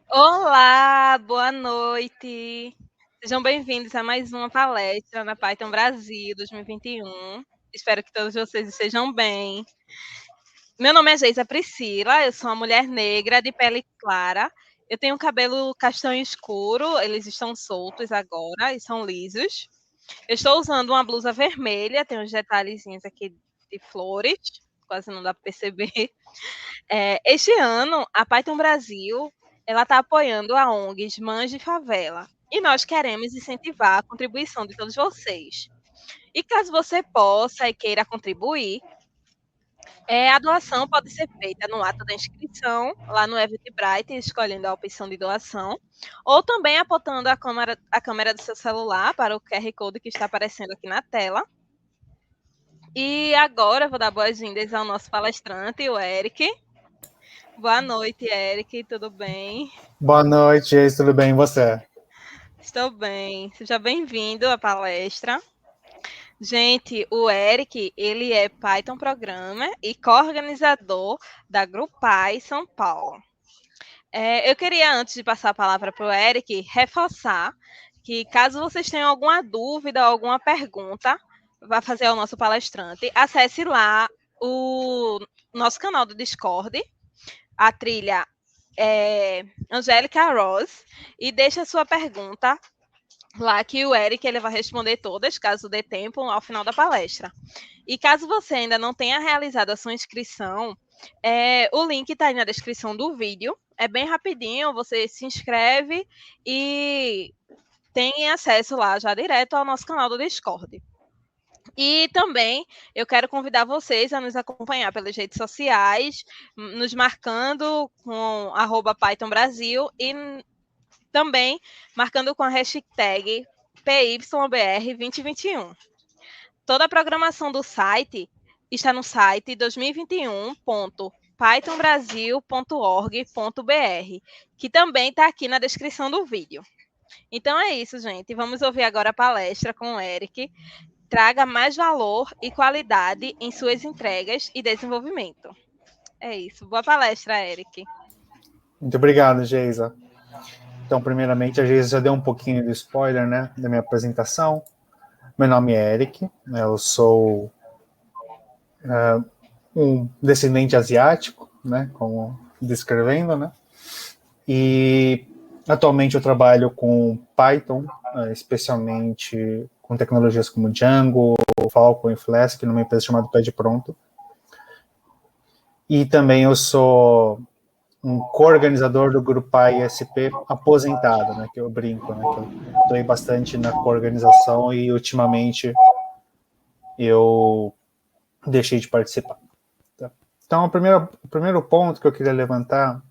Olá, boa noite. Sejam bem-vindos a mais uma palestra na Python Brasil 2021. Espero que todos vocês estejam bem. Meu nome é Geisa Priscila, eu sou uma mulher negra de pele clara. Eu tenho cabelo castanho escuro, eles estão soltos agora e são lisos. Eu estou usando uma blusa vermelha, tem uns detalhezinhos aqui de flores, quase não dá para perceber. Este ano, a Python Brasil ela está apoiando a ONGs Mães de Favela. E nós queremos incentivar a contribuição de todos vocês. E caso você possa e queira contribuir, a doação pode ser feita no ato da inscrição, lá no Eventbrite, escolhendo a opção de doação, ou também apontando a câmera do seu celular para o QR Code que está aparecendo aqui na tela. E agora eu vou dar boas-vindas ao nosso palestrante, o Eric. Boa noite, Eric, tudo bem? Boa noite, Geis, tudo bem e você? Estou bem. Seja bem-vindo à palestra. Gente, o Eric, ele é Python Programmer e co-organizador da Grupal São Paulo. Eu queria, antes de passar a palavra para o Eric, reforçar que caso vocês tenham alguma dúvida ou alguma pergunta, vai fazer ao nosso palestrante, acesse lá o nosso canal do Discord, a trilha Angélica Rose, e deixa a sua pergunta lá que o Eric ele vai responder todas, caso dê tempo, ao final da palestra. E caso você ainda não tenha realizado a sua inscrição, o link está aí na descrição do vídeo. É bem rapidinho, você se inscreve e tem acesso lá já direto ao nosso canal do Discord. E também eu quero convidar vocês a nos acompanhar pelas redes sociais, nos marcando com @Python Brasil e também marcando com a hashtag PYBR2021. Toda a programação do site está no site 2021.pythonbrasil.org.br, que também está aqui na descrição do vídeo. Então é isso, gente. Vamos ouvir agora a palestra com o Eric. Traga mais valor e qualidade em suas entregas e desenvolvimento. É isso. Boa palestra, Eric. Muito obrigado, Geisa. Então, primeiramente, a Geisa já deu um pouquinho de spoiler, né, da minha apresentação. Meu nome é Eric, eu sou um descendente asiático, né, como descrevendo, né, e atualmente eu trabalho com Python, especialmente com tecnologias como Django, Falcon e Flask, numa empresa chamada Pé de Pronto. E também eu sou um co-organizador do Grupo ISP aposentado, né, que eu brinco, né, que eu estou bastante na co-organização e ultimamente eu deixei de participar. Tá? Então, o primeiro ponto que eu queria levantar,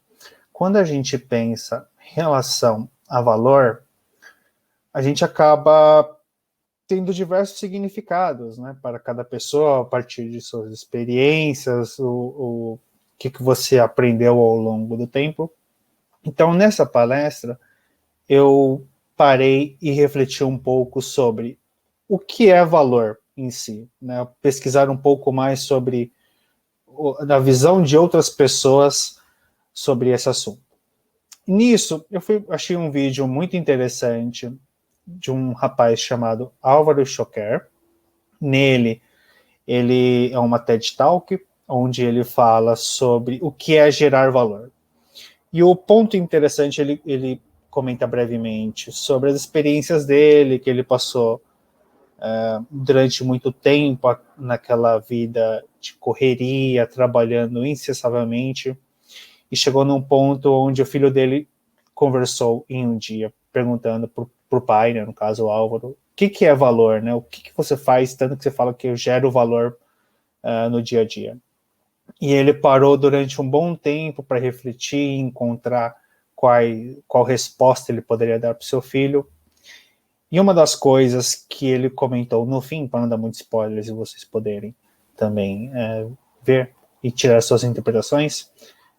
quando a gente pensa em relação a valor, a gente acaba tendo diversos significados, né, para cada pessoa, a partir de suas experiências, o que você aprendeu ao longo do tempo. Então, nessa palestra, eu parei e refleti um pouco sobre o que é valor em si, né? Pesquisar um pouco mais sobre a visão de outras pessoas sobre esse assunto. Nisso, achei um vídeo muito interessante de um rapaz chamado Álvaro Choquer. Nele, ele é uma TED Talk, onde ele fala sobre o que é gerar valor. E o ponto interessante, ele comenta brevemente sobre as experiências dele, que ele passou durante muito tempo naquela vida de correria, trabalhando incessantemente, e chegou num ponto onde o filho dele conversou em um dia, perguntando para o pai, né, no caso o Álvaro, o que é valor, né? O que você faz, tanto que você fala que eu gero valor no dia a dia. E ele parou durante um bom tempo para refletir e encontrar qual resposta ele poderia dar para o seu filho. E uma das coisas que ele comentou no fim, para não dar muitos spoilers e vocês poderem também ver e tirar suas interpretações,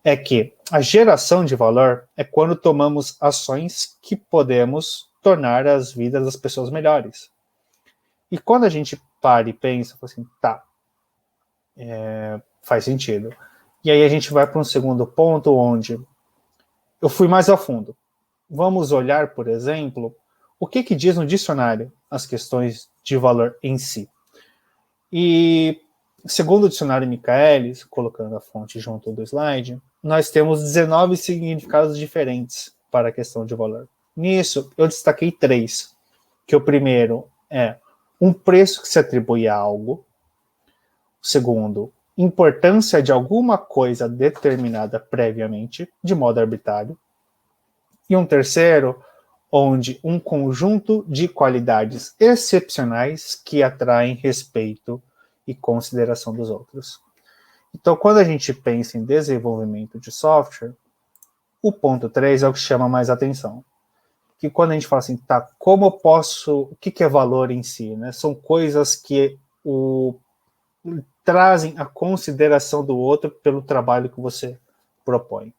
é que a geração de valor é quando tomamos ações que podemos tornar as vidas das pessoas melhores. E quando a gente para e pensa, assim, tá, faz sentido. E aí a gente vai para um segundo ponto onde eu fui mais a fundo. Vamos olhar, por exemplo, o que diz no dicionário as questões de valor em si. E, segundo o dicionário Michaelis, colocando a fonte junto do slide, nós temos 19 significados diferentes para a questão de valor. Nisso, eu destaquei 3, que o primeiro é um preço que se atribui a algo. O segundo, importância de alguma coisa determinada previamente, de modo arbitrário. E um terceiro, onde um conjunto de qualidades excepcionais que atraem respeito e consideração dos outros. Então, quando a gente pensa em desenvolvimento de software, o ponto 3 é o que chama mais atenção. Que quando a gente fala assim, tá, como eu posso, o que é valor em si, né? São coisas que trazem a consideração do outro pelo trabalho que você propõe.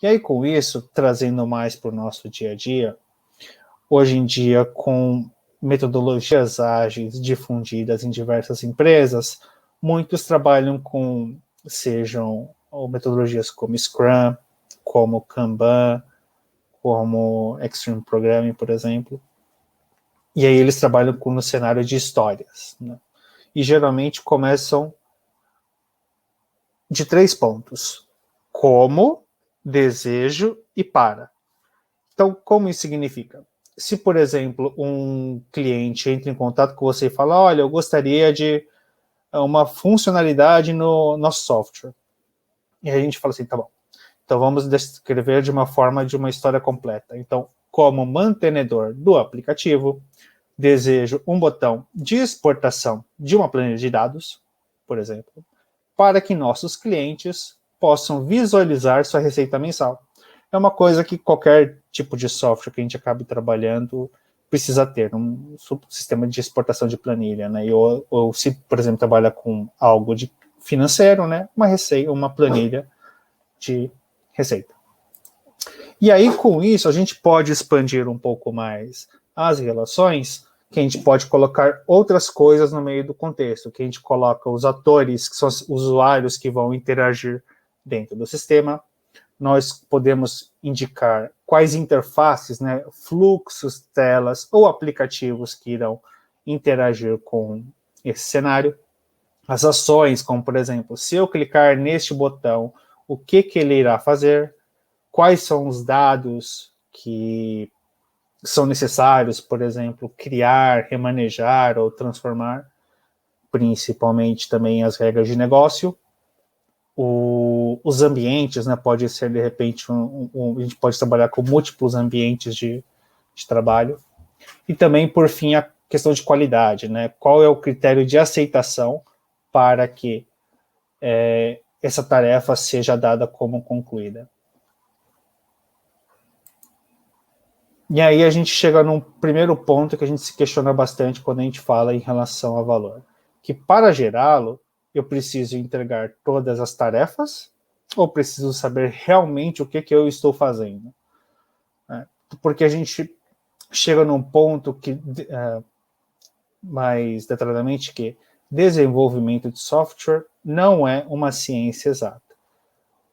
E aí, com isso, trazendo mais para o nosso dia a dia, hoje em dia, com metodologias ágeis difundidas em diversas empresas, muitos trabalham com, sejam metodologias como Scrum, como Kanban, como Extreme Programming, por exemplo. E aí eles trabalham no cenário de histórias, né? E geralmente começam de 3 pontos: como, desejo e para. Então, como isso significa? Se, por exemplo, um cliente entra em contato com você e fala, olha, eu gostaria de uma funcionalidade no nosso software. E a gente fala assim, tá bom. Então, vamos descrever de uma forma de uma história completa. Então, como mantenedor do aplicativo, desejo um botão de exportação de uma planilha de dados, por exemplo, para que nossos clientes possam visualizar sua receita mensal. É uma coisa que qualquer tipo de software que a gente acabe trabalhando precisa ter, um sistema de exportação de planilha, né? Ou se, por exemplo, trabalha com algo de financeiro, né? Uma planilha de receita. E aí, com isso, a gente pode expandir um pouco mais as relações, que a gente pode colocar outras coisas no meio do contexto, que a gente coloca os atores, que são os usuários que vão interagir dentro do sistema. Nós podemos indicar quais interfaces, né, fluxos, telas ou aplicativos que irão interagir com esse cenário. As ações, como por exemplo, se eu clicar neste botão, o que ele irá fazer, quais são os dados que são necessários, por exemplo, criar, remanejar ou transformar, principalmente também as regras de negócio. Os ambientes, né, pode ser de repente a gente pode trabalhar com múltiplos ambientes de trabalho, e também por fim a questão de qualidade, né, qual é o critério de aceitação para que essa tarefa seja dada como concluída. E aí a gente chega num primeiro ponto que a gente se questiona bastante quando a gente fala em relação a valor, que para gerá-lo eu preciso entregar todas as tarefas ou preciso saber realmente o que eu estou fazendo? Porque a gente chega num ponto que, mais detalhadamente, que desenvolvimento de software não é uma ciência exata.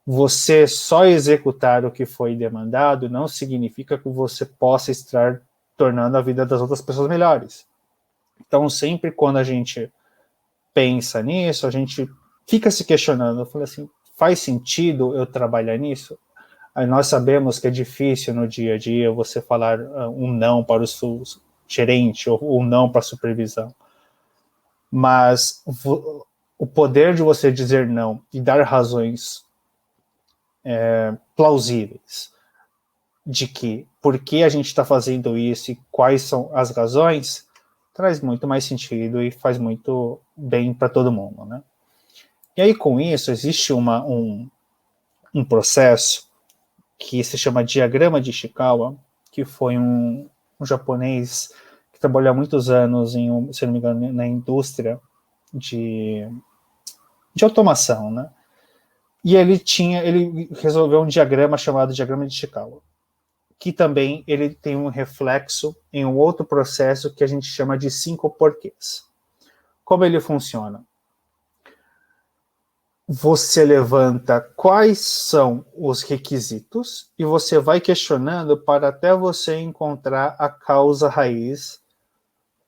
Você só executar o que foi demandado não significa que você possa estar tornando a vida das outras pessoas melhores. Então, sempre quando a gente pensa nisso, a gente fica se questionando. Eu falei assim, faz sentido eu trabalhar nisso? Aí nós sabemos que é difícil no dia a dia você falar um não para o seu gerente ou um não para a supervisão. Mas o poder de você dizer não e dar razões plausíveis de que por que a gente está fazendo isso e quais são as razões, traz muito mais sentido e faz muito bem para todo mundo, né? E aí, com isso, existe um processo que se chama diagrama de Ishikawa, que foi um japonês que trabalhou há muitos anos, se não me engano, na indústria de automação, né? E ele resolveu um diagrama chamado diagrama de Ishikawa, que também ele tem um reflexo em um outro processo que a gente chama de 5 porquês. Como ele funciona? você levanta quais são os requisitos e você vai questionando para até você encontrar a causa raiz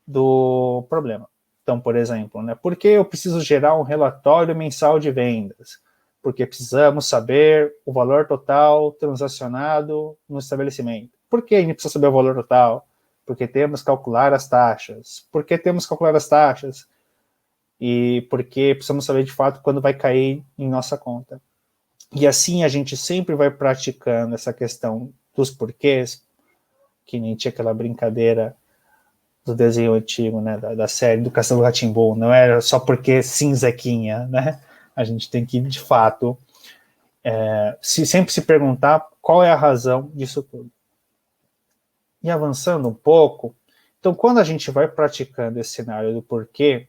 do problema. Então, por exemplo, né, por que eu preciso gerar um relatório mensal de vendas? Porque precisamos saber o valor total transacionado no estabelecimento. Por que a gente precisa saber o valor total? Porque temos que calcular as taxas. Por que temos que calcular as taxas? E porque precisamos saber de fato quando vai cair em nossa conta. E assim a gente sempre vai praticando essa questão dos porquês, que nem tinha aquela brincadeira do desenho antigo, né, da série do Castelo Rá-Tim-Bum, não era só porque sim, Zequinha, né? A gente tem que, de fato, sempre se perguntar qual é a razão disso tudo. E avançando um pouco, então quando a gente vai praticando esse cenário do porquê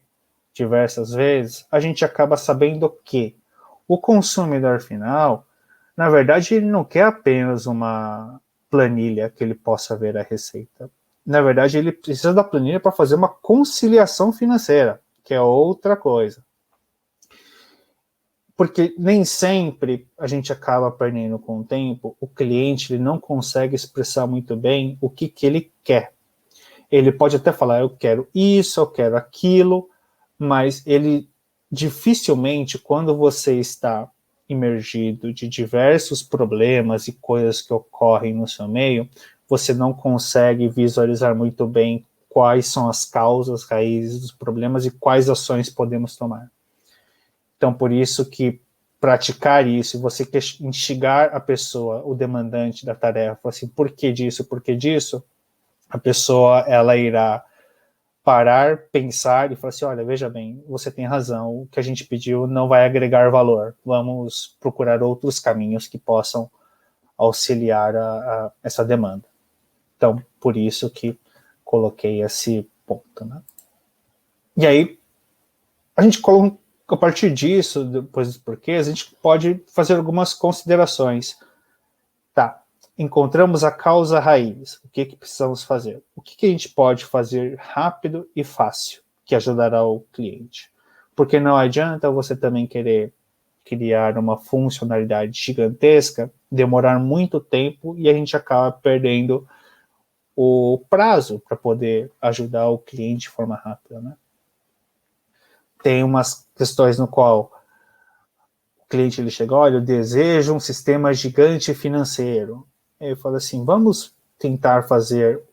diversas vezes, a gente acaba sabendo que o consumidor final, na verdade, ele não quer apenas uma planilha que ele possa ver a receita. Na verdade, ele precisa da planilha para fazer uma conciliação financeira, que é outra coisa. Porque nem sempre a gente acaba perdendo com o tempo, o cliente ele não consegue expressar muito bem o que ele quer. Ele pode até falar, eu quero isso, eu quero aquilo, mas ele dificilmente, quando você está imergido de diversos problemas e coisas que ocorrem no seu meio, você não consegue visualizar muito bem quais são as causas, raízes dos problemas e quais ações podemos tomar. Então, por isso que praticar isso, você instigar a pessoa, o demandante da tarefa, assim, por que disso, a pessoa, ela irá parar, pensar e falar assim, olha, veja bem, você tem razão, o que a gente pediu não vai agregar valor, vamos procurar outros caminhos que possam auxiliar a essa demanda. Então, por isso que coloquei esse ponto, né? E aí, a gente coloca, a partir disso, depois dos porquês, a gente pode fazer algumas considerações. Tá, encontramos a causa raiz. O que precisamos fazer? O que a gente pode fazer rápido e fácil que ajudará o cliente? Porque não adianta você também querer criar uma funcionalidade gigantesca, demorar muito tempo e a gente acaba perdendo o prazo para poder ajudar o cliente de forma rápida, né? Tem umas questões no qual o cliente ele chega, olha, eu desejo um sistema gigante financeiro. Eu falo assim, vamos tentar fazer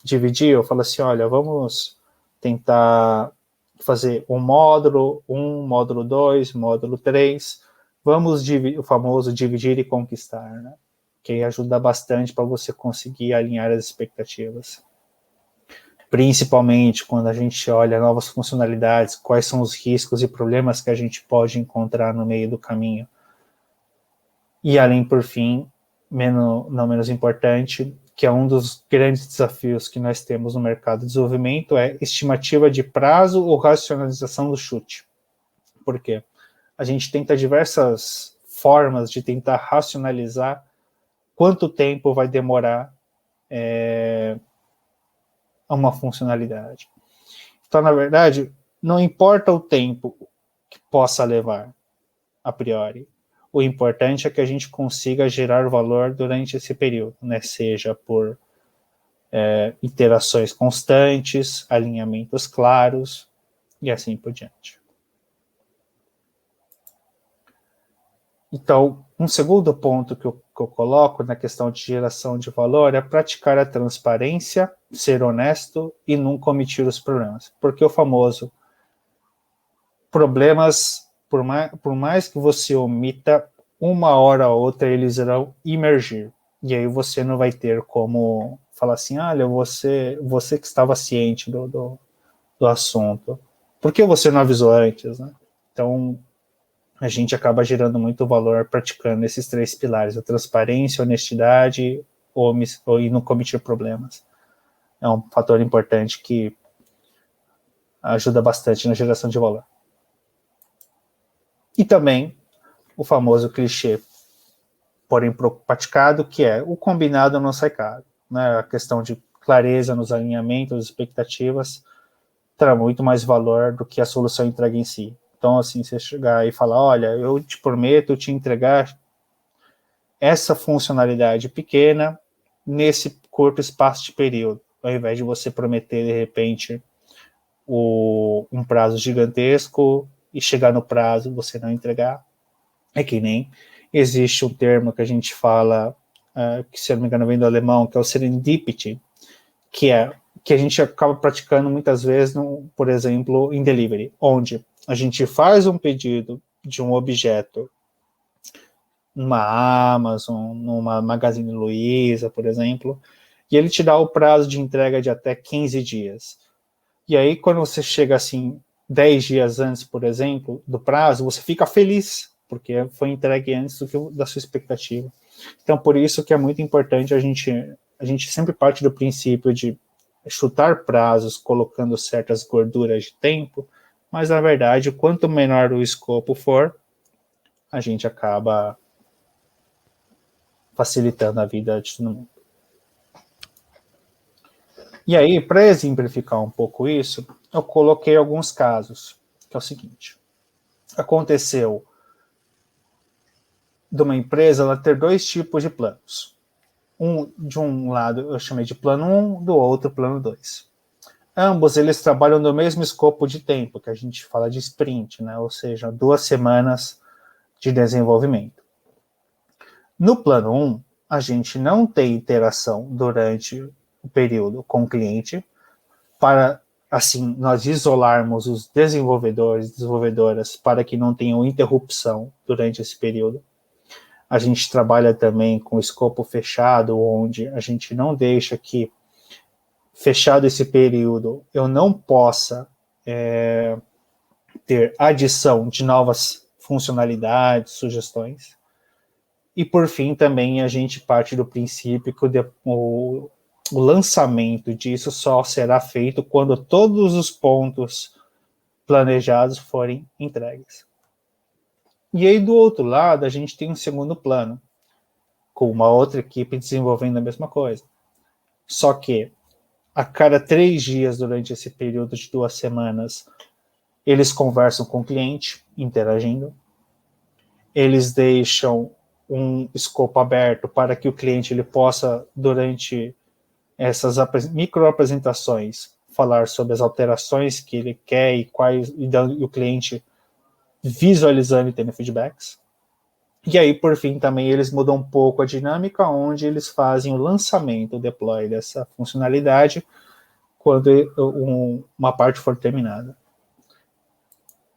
dividir, eu falo assim, olha, vamos tentar fazer um módulo 1, módulo 2, módulo 3, vamos o famoso dividir e conquistar, né? Que ajuda bastante para você conseguir alinhar as expectativas. Principalmente quando a gente olha novas funcionalidades, quais são os riscos e problemas que a gente pode encontrar no meio do caminho. E além, por fim, não menos importante, que é um dos grandes desafios que nós temos no mercado de desenvolvimento, é estimativa de prazo ou racionalização do chute. Por quê? A gente tenta diversas formas de tentar racionalizar quanto tempo vai demorar uma funcionalidade. Então, na verdade, não importa o tempo que possa levar, a priori. O importante é que a gente consiga gerar valor durante esse período, né? Seja por interações constantes, alinhamentos claros e assim por diante. Então, um segundo ponto que eu coloco na questão de geração de valor é praticar a transparência, ser honesto e nunca omitir os problemas. Porque o famoso problemas, por mais que você omita, uma hora ou outra eles irão emergir. E aí você não vai ter como falar assim, olha, você que estava ciente do assunto. Por que você não avisou antes, né? Então, a gente acaba gerando muito valor praticando esses três pilares, a transparência, a honestidade e não cometer problemas. É um fator importante que ajuda bastante na geração de valor. E também o famoso clichê, porém praticado, que é o combinado não sai caro. Né? A questão de clareza nos alinhamentos, expectativas, terá muito mais valor do que a solução entregue em si. Então, assim, você chegar e falar, olha, eu te prometo te entregar essa funcionalidade pequena nesse curto espaço de período, ao invés de você prometer, de repente, um prazo gigantesco e chegar no prazo e você não entregar. É que nem existe um termo que a gente fala, que se eu não me engano vem do alemão, que é o serendipity, que a gente acaba praticando muitas vezes, por exemplo, em delivery, onde a gente faz um pedido de um objeto numa Amazon, numa Magazine Luiza, por exemplo, e ele te dá o prazo de entrega de até 15 dias. E aí, quando você chega assim, 10 dias antes, por exemplo, do prazo, você fica feliz, porque foi entregue antes da sua expectativa. Então, por isso que é muito importante a gente sempre parte do princípio de chutar prazos, colocando certas gorduras de tempo, mas, na verdade, quanto menor o escopo for, a gente acaba facilitando a vida de todo mundo. E aí, para exemplificar um pouco isso, eu coloquei alguns casos, que é o seguinte. Aconteceu de uma empresa ela ter dois tipos de planos. De um lado eu chamei de plano 1, do outro plano 2. Ambos eles trabalham no mesmo escopo de tempo, que a gente fala de sprint, né? Ou seja, 2 semanas de desenvolvimento. No plano 1, a gente não tem interação durante o período com o cliente, para, assim, nós isolarmos os desenvolvedores e desenvolvedoras para que não tenham interrupção durante esse período. A gente trabalha também com escopo fechado, onde a gente não deixa que, fechado esse período, eu não possa ter adição de novas funcionalidades, sugestões. E, por fim, também a gente parte do princípio que o lançamento disso só será feito quando todos os pontos planejados forem entregues. E aí, do outro lado, a gente tem um segundo plano, com uma outra equipe desenvolvendo a mesma coisa. Só que, a cada 3 dias, durante esse período de 2 semanas, eles conversam com o cliente, interagindo. Eles deixam um escopo aberto para que o cliente ele possa, durante essas microapresentações, falar sobre as alterações que ele quer e o cliente visualizando e tendo feedbacks. E aí, por fim, também eles mudam um pouco a dinâmica, onde eles fazem o lançamento, o deploy dessa funcionalidade quando uma parte for terminada.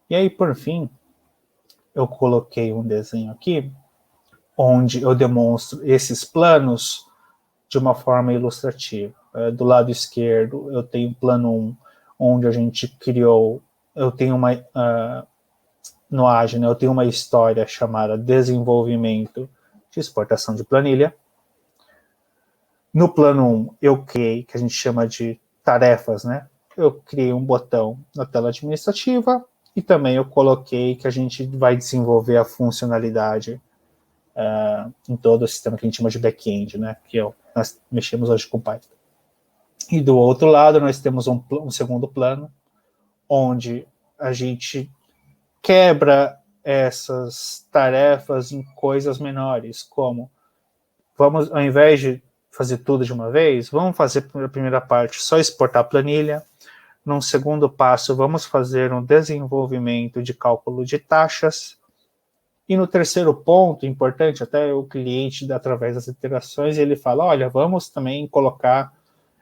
E aí, por fim, eu coloquei um desenho aqui, onde eu demonstro esses planos de uma forma ilustrativa. Do lado esquerdo, eu tenho o plano 1, onde a gente criou, eu tenho no Agile, eu tenho uma história chamada desenvolvimento de exportação de planilha. No plano 1, eu criei, que a gente chama de tarefas, né? Eu criei um botão na tela administrativa e também eu coloquei que a gente vai desenvolver a funcionalidade em todo o sistema que a gente chama de back-end, né? Que nós mexemos hoje com Python. E do outro lado, nós temos um segundo plano, onde a gente quebra essas tarefas em coisas menores, como vamos, ao invés de fazer tudo de uma vez, vamos fazer a primeira parte só exportar a planilha. Num segundo passo, vamos fazer um desenvolvimento de cálculo de taxas. E no terceiro ponto, importante, até o cliente, através das iterações, ele fala, olha, vamos também colocar,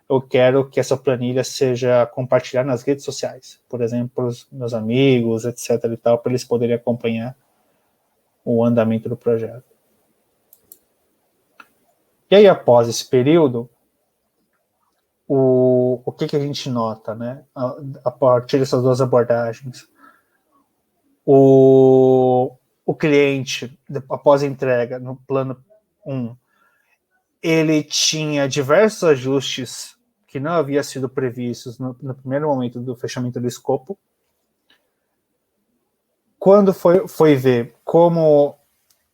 eu quero que essa planilha seja compartilhada nas redes sociais, por exemplo, para os meus amigos, etc. e tal, para eles poderem acompanhar o andamento do projeto. E aí, após esse período, o que a gente nota, né? A partir dessas duas abordagens? O cliente, após a entrega, no plano 1, ele tinha diversos ajustes que não haviam sido previstos no primeiro momento do fechamento do escopo. Quando foi ver como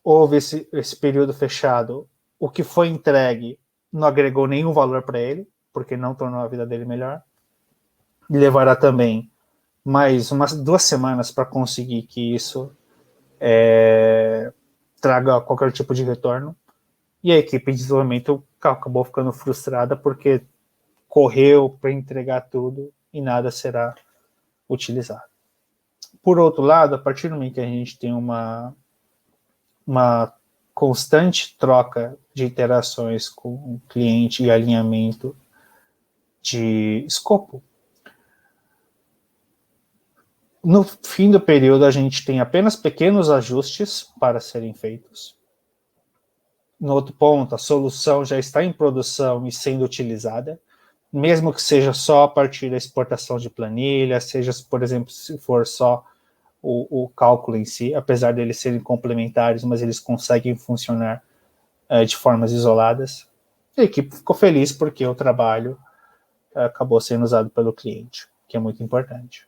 houve esse período fechado, o que foi entregue não agregou nenhum valor para ele, porque não tornou a vida dele melhor. E levará também mais umas 2 semanas para conseguir que isso traga qualquer tipo de retorno. E a equipe de desenvolvimento acabou ficando frustrada porque correu para entregar tudo e nada será utilizado. Por outro lado, a partir do momento que a gente tem uma constante troca de interações com o cliente e alinhamento de escopo, no fim do período a gente tem apenas pequenos ajustes para serem feitos. No outro ponto, a solução já está em produção e sendo utilizada, mesmo que seja só a partir da exportação de planilha, seja, por exemplo, se for só o cálculo em si, apesar deles serem complementares, mas eles conseguem funcionar de formas isoladas. A equipe ficou feliz porque o trabalho acabou sendo usado pelo cliente, que é muito importante.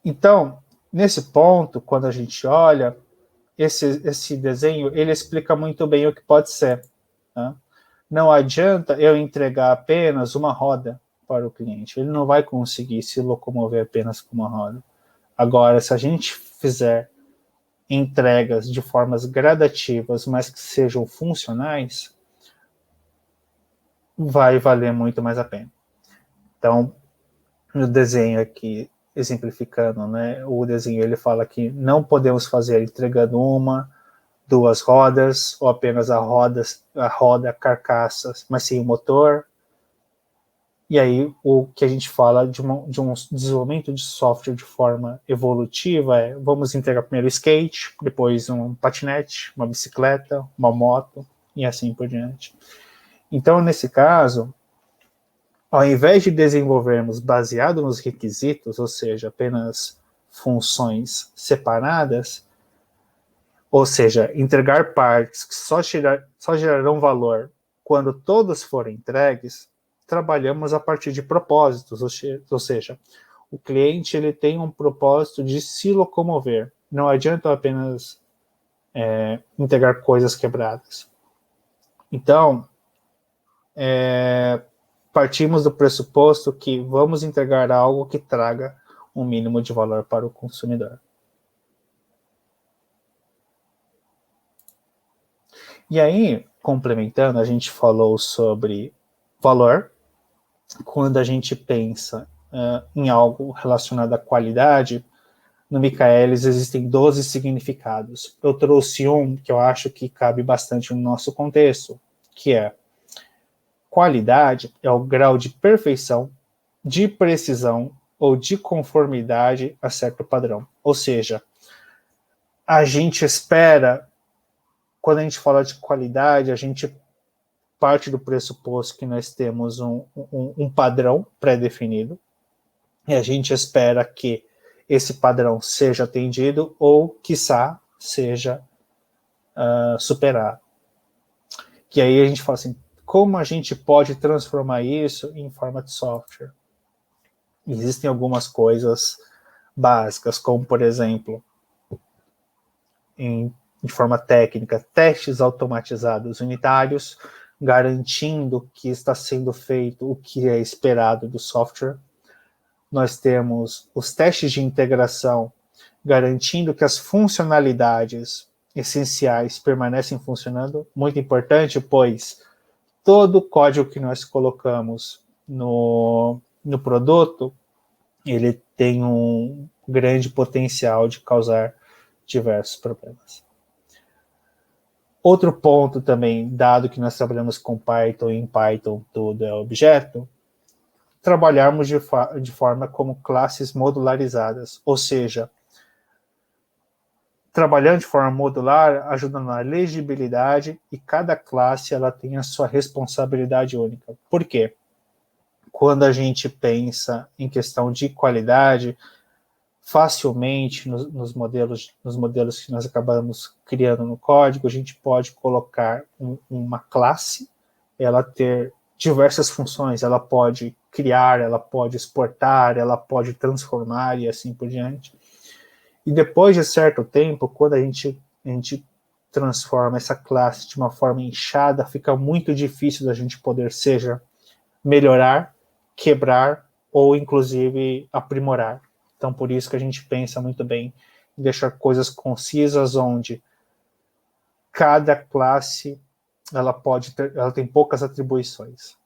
Então, nesse ponto, quando a gente olha, esse desenho, ele explica muito bem o que pode ser. Tá? Não adianta eu entregar apenas uma roda para o cliente. Ele não vai conseguir se locomover apenas com uma roda. Agora, se a gente fizer entregas de formas gradativas, mas que sejam funcionais, vai valer muito mais a pena. Então, no desenho aqui, exemplificando, né, o desenho ele fala que não podemos fazer entregando uma, 2 rodas, ou apenas a roda, a carcaça, mas sim o motor. E aí, o que a gente fala de um desenvolvimento de software de forma evolutiva é, vamos entregar primeiro o skate, depois um patinete, uma bicicleta, uma moto, e assim por diante. Então, nesse caso, ao invés de desenvolvermos baseado nos requisitos, ou seja, apenas funções separadas, ou seja, entregar partes que só gerarão valor quando todos forem entregues, trabalhamos a partir de propósitos, ou seja, o cliente ele tem um propósito de se locomover. Não adianta apenas entregar coisas quebradas. Então, partimos do pressuposto que vamos entregar algo que traga um mínimo de valor para o consumidor. E aí, complementando, a gente falou sobre valor. Quando a gente pensa em algo relacionado à qualidade, no Michaelis existem 12 significados. Eu trouxe um que eu acho que cabe bastante no nosso contexto, que é: qualidade é o grau de perfeição, de precisão ou de conformidade a certo padrão. Ou seja, a gente espera, quando a gente fala de qualidade, a gente parte do pressuposto que nós temos um padrão pré-definido e a gente espera que esse padrão seja atendido ou, quiçá, seja superado. Que aí a gente fala assim, como a gente pode transformar isso em forma de software? Existem algumas coisas básicas, como, por exemplo, de forma técnica, testes automatizados unitários, garantindo que está sendo feito o que é esperado do software. Nós temos os testes de integração, garantindo que as funcionalidades essenciais permanecem funcionando. Muito importante, pois todo o código que nós colocamos no produto, ele tem um grande potencial de causar diversos problemas. Outro ponto também, dado que nós trabalhamos com Python, e em Python tudo é objeto, trabalharmos de forma como classes modularizadas, ou seja, trabalhando de forma modular ajuda na legibilidade e cada classe ela tem a sua responsabilidade única. Por quê? Quando a gente pensa em questão de qualidade, facilmente nos modelos que nós acabamos criando no código, a gente pode colocar uma classe, ela ter diversas funções, ela pode criar, ela pode exportar, ela pode transformar e assim por diante. E depois de certo tempo, quando a gente transforma essa classe de uma forma inchada, fica muito difícil da gente poder, seja melhorar, quebrar ou inclusive aprimorar. Então, por isso que a gente pensa muito bem em deixar coisas concisas, onde cada classe ela tem poucas atribuições.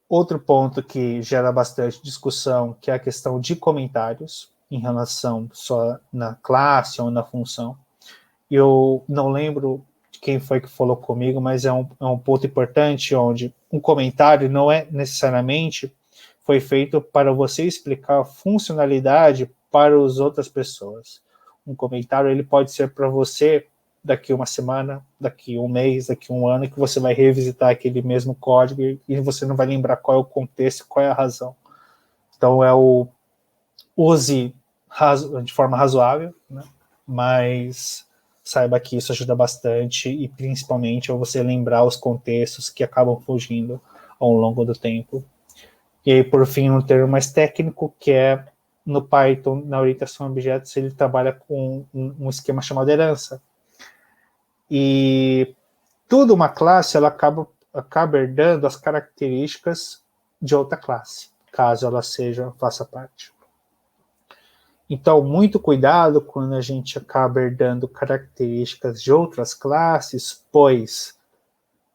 Outro ponto que gera bastante discussão, que é a questão de comentários em relação só na classe ou na função. Eu não lembro de quem foi que falou comigo, mas é um ponto importante, onde um comentário não é necessariamente foi feito para você explicar a funcionalidade para as outras pessoas. Um comentário ele pode ser para você daqui uma semana, daqui um mês, daqui um ano, que você vai revisitar aquele mesmo código e você não vai lembrar qual é o contexto, qual é a razão. Então, use de forma razoável, né? Mas saiba que isso ajuda bastante e principalmente a você lembrar os contextos que acabam fugindo ao longo do tempo. E aí, por fim, um termo mais técnico, que é no Python, na orientação a objetos, ele trabalha com um esquema chamado herança. E toda uma classe ela acaba herdando as características de outra classe, caso ela faça parte. Então, muito cuidado quando a gente acaba herdando características de outras classes, pois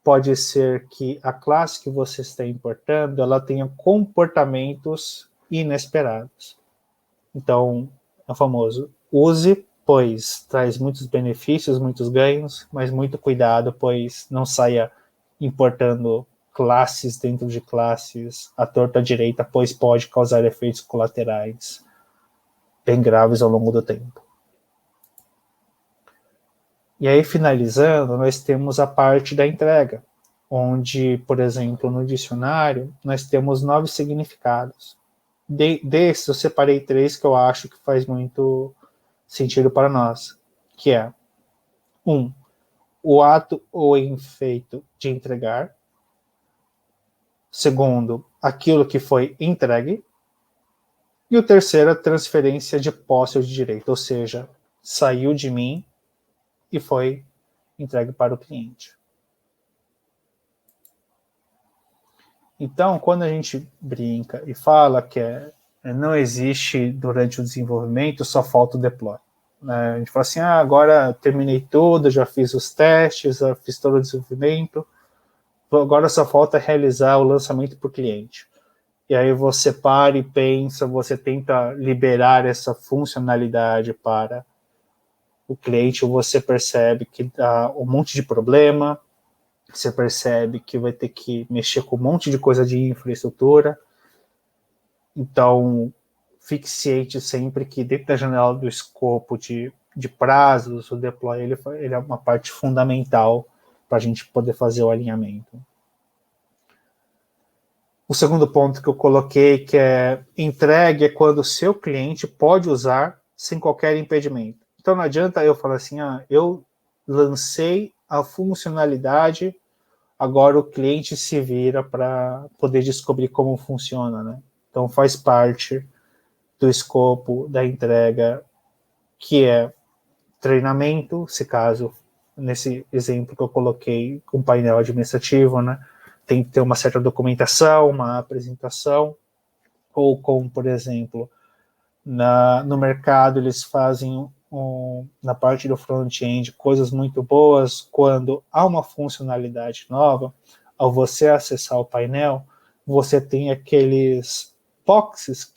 pode ser que a classe que você está importando ela tenha comportamentos inesperados. Então, é o famoso use, pois traz muitos benefícios, muitos ganhos, mas muito cuidado, pois não saia importando classes dentro de classes à torta direita, pois pode causar efeitos colaterais bem graves ao longo do tempo. E aí, finalizando, nós temos a parte da entrega, onde, por exemplo, no dicionário, nós temos 9 significados. Desses, eu separei 3 que eu acho que faz muito sentido para nós, que é 1. O ato ou efeito de entregar. 2. Aquilo que foi entregue. E o 3, a transferência de posse ou de direito, ou seja, saiu de mim e foi entregue para o cliente. Então, quando a gente brinca e fala que não existe durante o desenvolvimento, só falta o deploy. A gente fala assim, agora terminei tudo, já fiz os testes, já fiz todo o desenvolvimento, agora só falta realizar o lançamento para o cliente. E aí você para e pensa, você tenta liberar essa funcionalidade para o cliente, você percebe que dá um monte de problema, você percebe que vai ter que mexer com um monte de coisa de infraestrutura. Então, fique ciente sempre que dentro da janela do escopo de prazos, o deploy ele é uma parte fundamental para a gente poder fazer o alinhamento. O segundo ponto que eu coloquei, que é entregue, é quando o seu cliente pode usar sem qualquer impedimento. Então não adianta eu falar assim, eu lancei a funcionalidade, agora o cliente se vira para poder descobrir como funciona, né? Então faz parte do escopo da entrega, que é treinamento, se caso, nesse exemplo que eu coloquei, um painel administrativo, né? Tem que ter uma certa documentação, uma apresentação, ou como, por exemplo, no mercado eles fazem na parte do front-end coisas muito boas quando há uma funcionalidade nova, ao você acessar o painel, você tem aqueles boxes,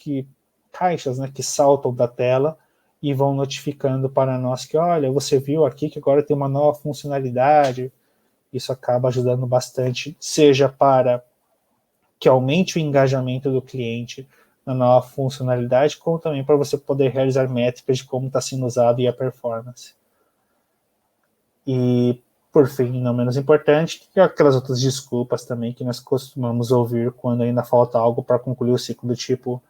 caixas, né, que saltam da tela e vão notificando para nós que, olha, você viu aqui que agora tem uma nova funcionalidade. Isso acaba ajudando bastante, seja para que aumente o engajamento do cliente na nova funcionalidade, como também para você poder realizar métricas de como está sendo usado e a performance. E, por fim, não menos importante, aquelas outras desculpas também que nós costumamos ouvir quando ainda falta algo para concluir o ciclo, do tipo,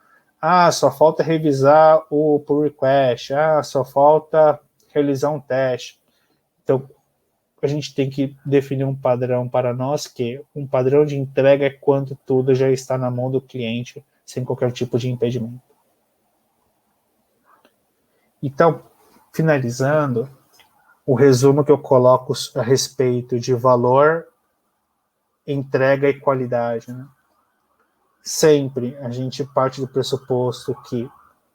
só falta revisar o pull request, só falta realizar um teste. Então, a gente tem que definir um padrão para nós, que um padrão de entrega é quando tudo já está na mão do cliente, sem qualquer tipo de impedimento. Então, finalizando, o resumo que eu coloco a respeito de valor, entrega e qualidade, né? sempre a gente parte do pressuposto que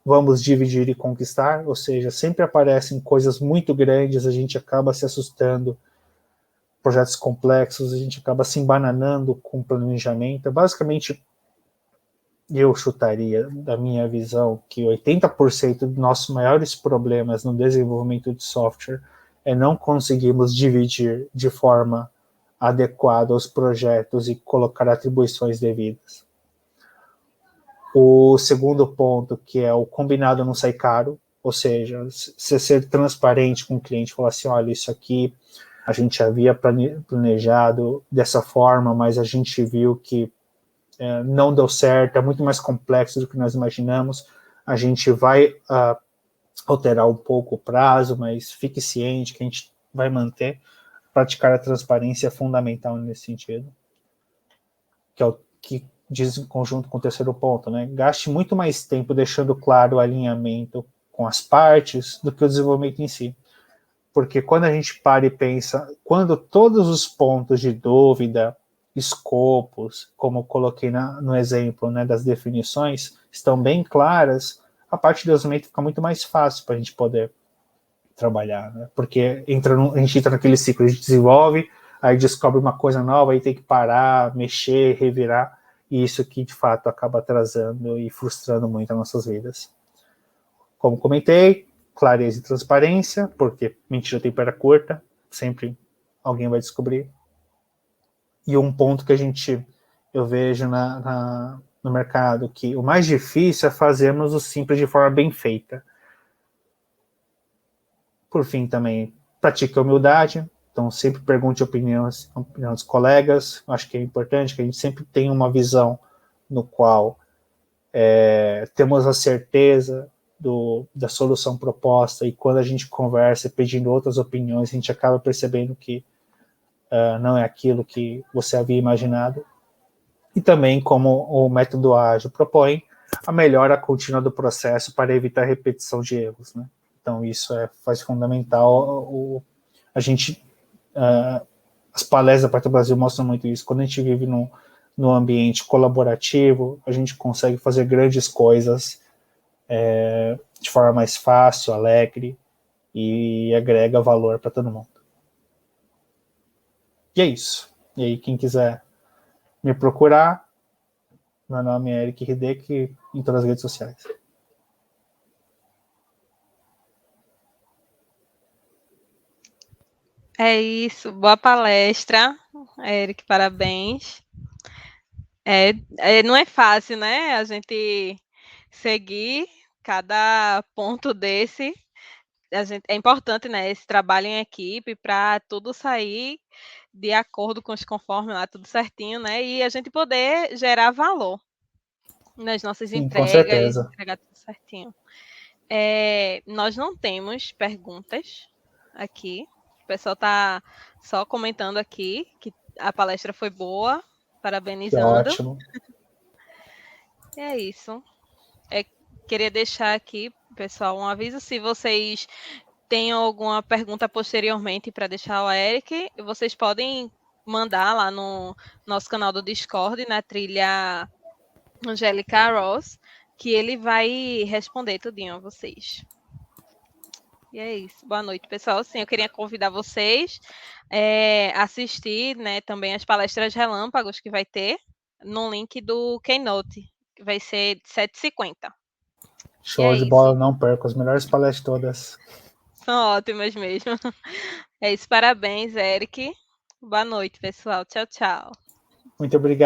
vamos dividir e conquistar, ou seja, sempre aparecem coisas muito grandes, a gente acaba se assustando, projetos complexos, a gente acaba se embananando com planejamento. Basicamente, eu chutaria, da minha visão, que 80% dos nossos maiores problemas no desenvolvimento de software é não conseguirmos dividir de forma adequada os projetos e colocar atribuições devidas. O segundo ponto, que é o combinado não sai caro, ou seja, você ser transparente com o cliente, falar assim, olha, isso aqui a gente havia planejado dessa forma, mas a gente viu que não deu certo, é muito mais complexo do que nós imaginamos, a gente vai alterar um pouco o prazo, mas fique ciente que a gente vai manter. Praticar a transparência é fundamental nesse sentido, que é o que diz em conjunto com o terceiro ponto, né? Gaste muito mais tempo deixando claro o alinhamento com as partes do que o desenvolvimento em si. Porque quando a gente para e pensa, quando todos os pontos de dúvida, escopos, como eu coloquei no exemplo, né, das definições, estão bem claras, a parte de desenvolvimento fica muito mais fácil para a gente poder trabalhar, né? Porque a gente entra naquele ciclo, a gente desenvolve, aí descobre uma coisa nova, aí tem que parar, mexer, revirar, e isso que de fato acaba atrasando e frustrando muito as nossas vidas. Como comentei, clareza e transparência, porque mentira tem perna curta, sempre alguém vai descobrir. E um ponto que eu vejo no mercado, que o mais difícil é fazermos o simples de forma bem feita. Por fim, também, pratique a humildade, então sempre pergunte a opinião dos colegas, acho que é importante que a gente sempre tenha uma visão no qual temos a certeza da solução proposta, e quando a gente conversa pedindo outras opiniões, a gente acaba percebendo que não é aquilo que você havia imaginado. E também, como o método ágil propõe, a melhora contínua do processo para evitar repetição de erros, né? Então, isso faz fundamental. A gente, as palestras da Parte do Brasil mostram muito isso. Quando a gente vive num ambiente colaborativo, a gente consegue fazer grandes coisas de forma mais fácil, alegre, e agrega valor para todo mundo. E é isso. E aí, quem quiser me procurar, meu nome é Eric Hideki, em todas as redes sociais. É isso, boa palestra, Eric, parabéns. Não é fácil, né? A gente seguir cada ponto desse. É importante, né? Esse trabalho em equipe para tudo sair de acordo com os conformes lá, tudo certinho, né? E a gente poder gerar valor nas nossas Sim, com entregas, certeza. entregar tudo certinho. Nós não temos perguntas aqui. O pessoal está só comentando aqui que a palestra foi boa, Que parabenizando. ótimo. E é isso. Queria deixar aqui, pessoal, um aviso. Se vocês têm alguma pergunta posteriormente para deixar ao Eric, vocês podem mandar lá no nosso canal do Discord, na trilha Angélica Ross, que ele vai responder tudinho a vocês. E é isso. Boa noite, pessoal. Sim, eu queria convidar vocês a assistir, né, também as palestras relâmpagos que vai ter no link do Keynote, que vai ser 7h50. Show de bola, não perco. As melhores palestras todas. São ótimas mesmo. É isso, parabéns, Eric. Boa noite, pessoal. Tchau, tchau. Muito obrigado.